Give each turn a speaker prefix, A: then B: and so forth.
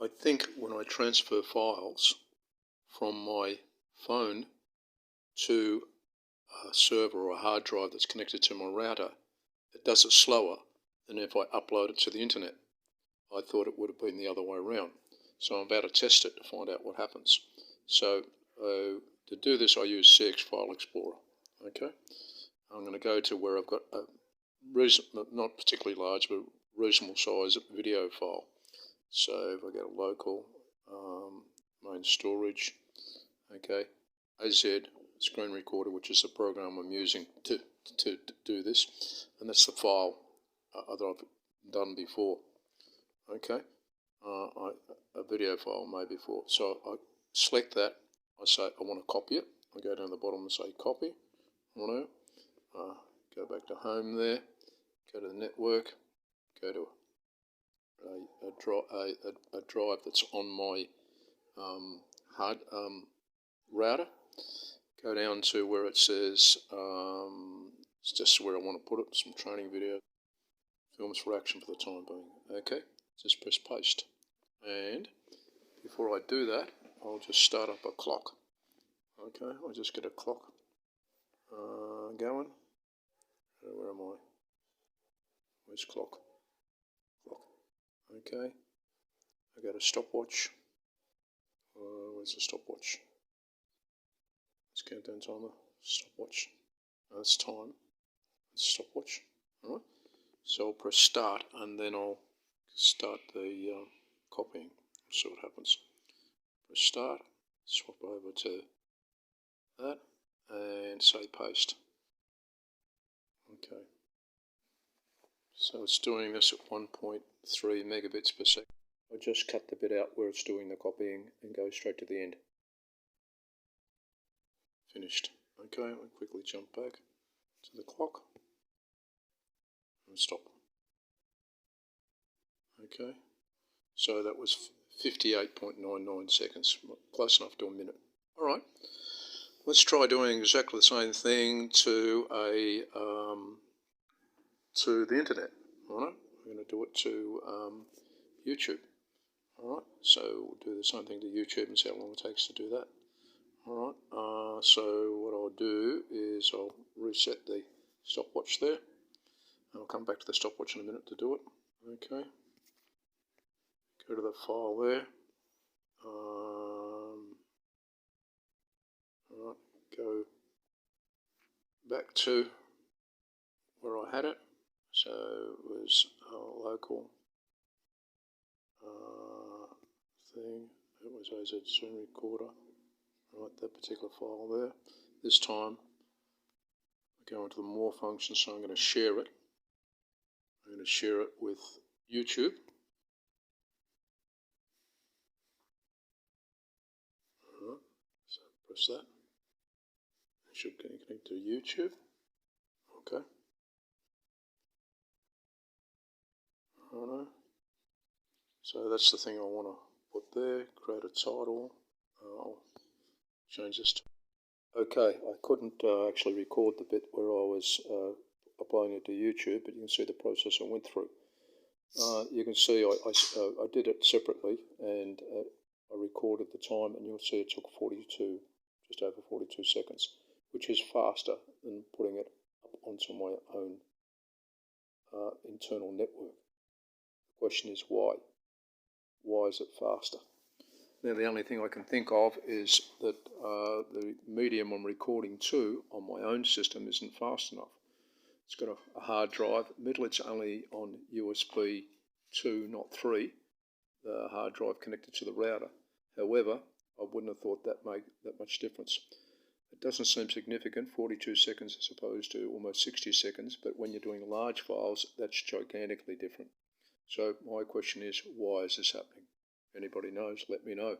A: I think when I transfer files from my phone to a server or a hard drive that's connected to my router, it does it slower than if I upload it to the internet. I thought it would have been the other way around. So I'm about to test it to find out what happens. So to do this, I use CX File Explorer. Okay, I'm going to go to where I've got a not particularly large, but reasonable size video file. So if I go to local, main storage, okay, AZ screen recorder, which is the program I'm using to do this, and that's the file that I've done before. Okay, a video file made before. So I select that. I say I want to copy it. I go down to the bottom and say copy. Go back to home there. Go to the network. Go to a drive that's on my router. Go down to where it says it's just where I want to put it. Some training video, films for action for the time being. Okay, just press paste. And before I do that, I'll just start up a clock. Okay, I'll just get a clock going. Where am I? Where's clock? Clock. Okay. I go to stopwatch. Where's the stopwatch? It's countdown timer. Stopwatch. That's time. It's stopwatch. Alright. So I'll press start and then I'll start the copying. See what happens. Press start. Swap over to that and say paste. Okay. So it's doing this at 1.3 megabits per second. I just cut the bit out where it's doing the copying and go straight to the end. Finished. Okay, I'll quickly jump back to the clock and stop. Okay, so that was 58.99 seconds, close enough to a minute. Alright, let's try doing exactly the same thing to the internet. Alright, we're going to do it to YouTube. Alright, so we'll do the same thing to YouTube and see how long it takes to do that. Alright, so what I'll do is I'll reset the stopwatch there. I'll come back to the stopwatch in a minute to do it. Okay, go to the file there. Alright, go back to where I had it. So it was a local thing. It was AZ screen recorder. Right, that particular file there. This time I go into the more function, so I'm going to share it. I'm going to share it with YouTube. Alright, so press that. It should connect to YouTube. Okay. Alright. So that's the thing I want to put there. Create a title. I'll change this to. Okay, I couldn't actually record the bit where I was uploading it to YouTube, but you can see the process I went through. You can see I did it separately, and I recorded the time, and you'll see it took just over 42 seconds, which is faster than putting it up onto my own internal network. The question is why? Why is it faster? Now the only thing I can think of is that the medium I'm recording to on my own system isn't fast enough. It's got a hard drive. Admittedly, it's only on USB 2, not 3, the hard drive connected to the router. However, I wouldn't have thought that made that much difference. It doesn't seem significant, 42 seconds as opposed to almost 60 seconds, but when you're doing large files, that's gigantically different. So my question is, why is this happening? If anybody knows, let me know.